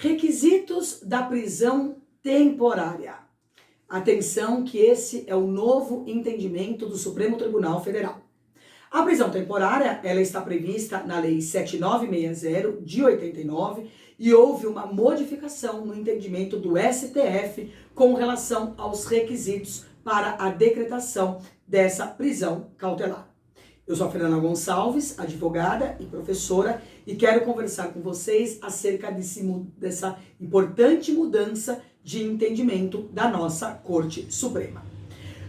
Requisitos da prisão temporária. Atenção que esse é o novo entendimento do Supremo Tribunal Federal. A prisão temporária, ela está prevista na Lei 7960 de 89 e houve uma modificação no entendimento do STF com relação aos requisitos para a decretação dessa prisão cautelar. Eu sou a Fernanda Gonçalves, advogada e professora, e quero conversar com vocês acerca dessa importante mudança de entendimento da nossa Corte Suprema.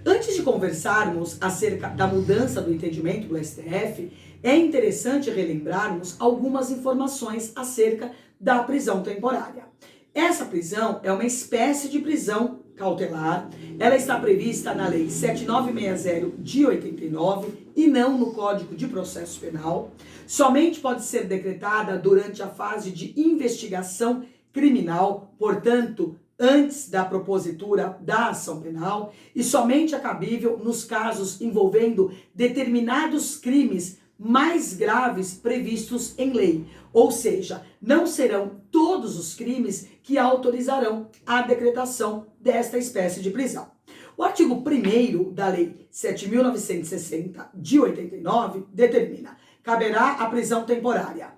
Antes de conversarmos acerca da mudança do entendimento do STF, é interessante relembrarmos algumas informações acerca da prisão temporária. Essa prisão é uma espécie de prisão cautelar, ela está prevista na Lei 7960 de 89 e não no Código de Processo Penal. Somente pode ser decretada durante a fase de investigação criminal, portanto, antes da propositura da ação penal, e somente é cabível nos casos envolvendo determinados crimes mais graves previstos em lei, ou seja, não serão todos os crimes que autorizarão a decretação desta espécie de prisão. O artigo 1º da Lei 7.960 de 89 determina: caberá a prisão temporária.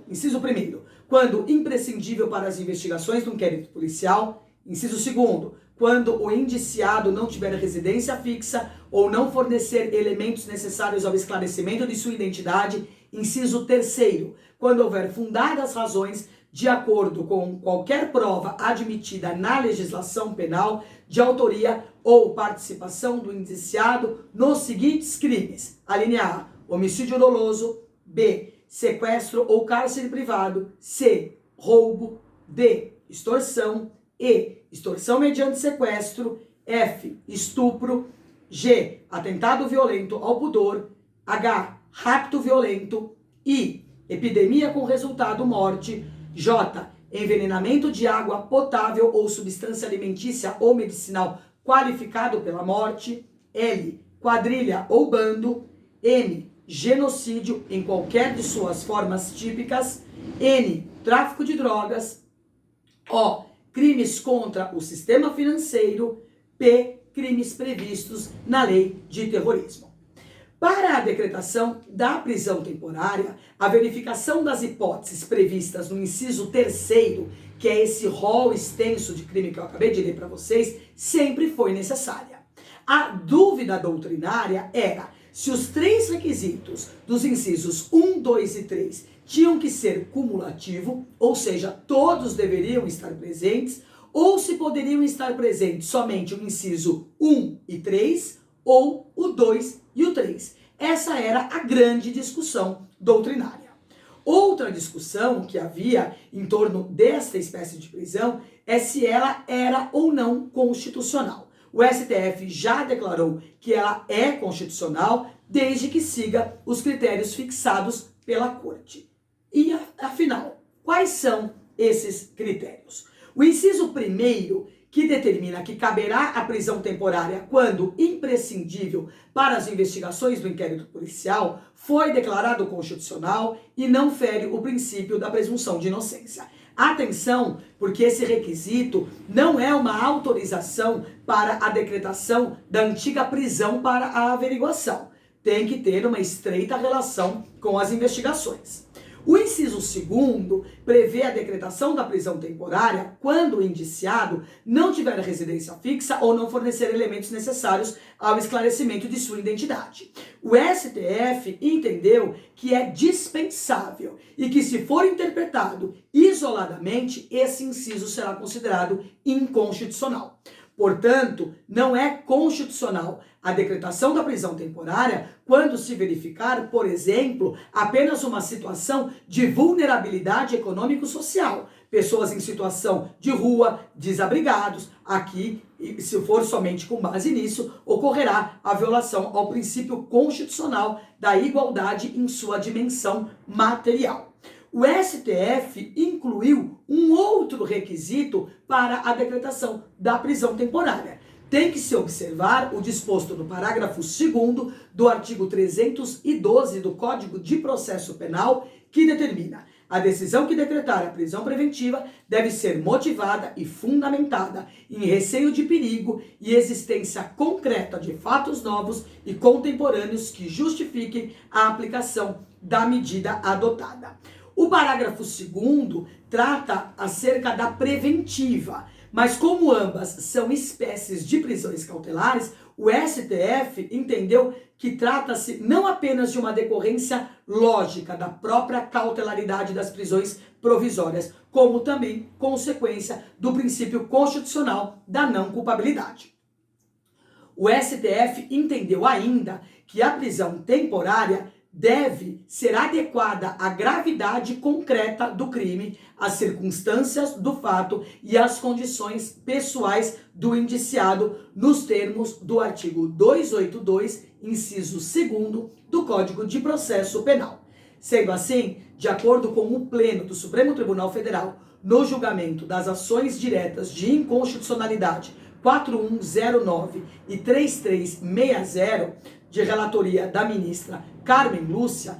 Inciso 1º, quando imprescindível para as investigações do inquérito policial. Inciso 2º, quando o indiciado não tiver residência fixa ou não fornecer elementos necessários ao esclarecimento de sua identidade. Inciso 3º, quando houver fundadas razões, de acordo com qualquer prova admitida na legislação penal, de autoria ou participação do indiciado nos seguintes crimes: alínea A, homicídio doloso; B, sequestro ou cárcere privado; C, roubo; D, extorsão; E, extorsão mediante sequestro; F, estupro; G, atentado violento ao pudor; H, rapto violento; I, epidemia com resultado morte; J, envenenamento de água potável ou substância alimentícia ou medicinal qualificado pela morte; L, quadrilha ou bando; M, genocídio em qualquer de suas formas típicas; N, tráfico de drogas; O, crimes contra o sistema financeiro; P, crimes previstos na lei de terrorismo. Para a decretação da prisão temporária, a verificação das hipóteses previstas no inciso 3º, que é esse rol extenso de crime que eu acabei de ler para vocês, sempre foi necessária. A dúvida doutrinária era se os 3 requisitos dos incisos 1, 2 e 3 tinham que ser cumulativo, ou seja, todos deveriam estar presentes, ou se poderiam estar presentes somente o inciso 1 e 3, ou o 2 e o 3. Essa era a grande discussão doutrinária. Outra discussão que havia em torno desta espécie de prisão é se ela era ou não constitucional. O STF já declarou que ela é constitucional desde que siga os critérios fixados pela Corte. E, afinal, quais são esses critérios? O inciso 1º, que determina que caberá a prisão temporária quando imprescindível para as investigações do inquérito policial, foi declarado constitucional e não fere o princípio da presunção de inocência. Atenção, porque esse requisito não é uma autorização para a decretação da antiga prisão para a averiguação. Tem que ter uma estreita relação com as investigações. O inciso 2º prevê a decretação da prisão temporária quando o indiciado não tiver residência fixa ou não fornecer elementos necessários ao esclarecimento de sua identidade. O STF entendeu que é dispensável e que, se for interpretado isoladamente, esse inciso será considerado inconstitucional. Portanto, não é constitucional a decretação da prisão temporária quando se verificar, por exemplo, apenas uma situação de vulnerabilidade econômico-social. Pessoas em situação de rua, desabrigados. Aqui, se for somente com base nisso, ocorrerá a violação ao princípio constitucional da igualdade em sua dimensão material. O STF incluiu um outro requisito para a decretação da prisão temporária. Tem que se observar o disposto no parágrafo 2º do artigo 312 do Código de Processo Penal, que determina: A decisão que decretar a prisão preventiva deve ser motivada e fundamentada em receio de perigo e existência concreta de fatos novos e contemporâneos que justifiquem a aplicação da medida adotada. O parágrafo 2º trata acerca da preventiva, mas como ambas são espécies de prisões cautelares, o STF entendeu que trata-se não apenas de uma decorrência lógica da própria cautelaridade das prisões provisórias, como também consequência do princípio constitucional da não culpabilidade. O STF entendeu ainda que a prisão temporária deve ser adequada à gravidade concreta do crime, às circunstâncias do fato e às condições pessoais do indiciado, nos termos do artigo 282, inciso 2º do Código de Processo Penal. Sendo assim, de acordo com o Pleno do Supremo Tribunal Federal, no julgamento das ações diretas de inconstitucionalidade 4109 e 3360, de relatoria da ministra Carmen Lúcia,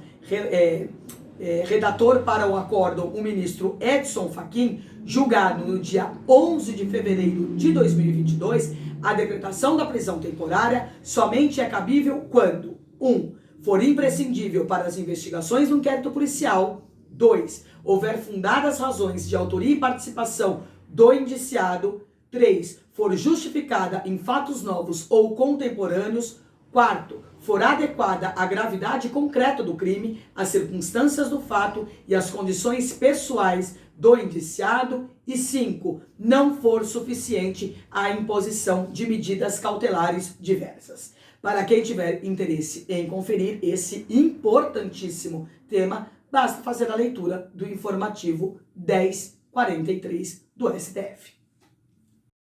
redator para o acórdão o ministro Edson Fachin, julgado no dia 11 de fevereiro de 2022, a decretação da prisão temporária somente é cabível quando 1. For imprescindível para as investigações do inquérito policial, 2. Houver fundadas razões de autoria e participação do indiciado, 3. For justificada em fatos novos ou contemporâneos, 4. For adequada à gravidade concreta do crime, às circunstâncias do fato e às condições pessoais do indiciado, e 5. Não for suficiente a imposição de medidas cautelares diversas. Para quem tiver interesse em conferir esse importantíssimo tema, basta fazer a leitura do informativo 1043 do STF.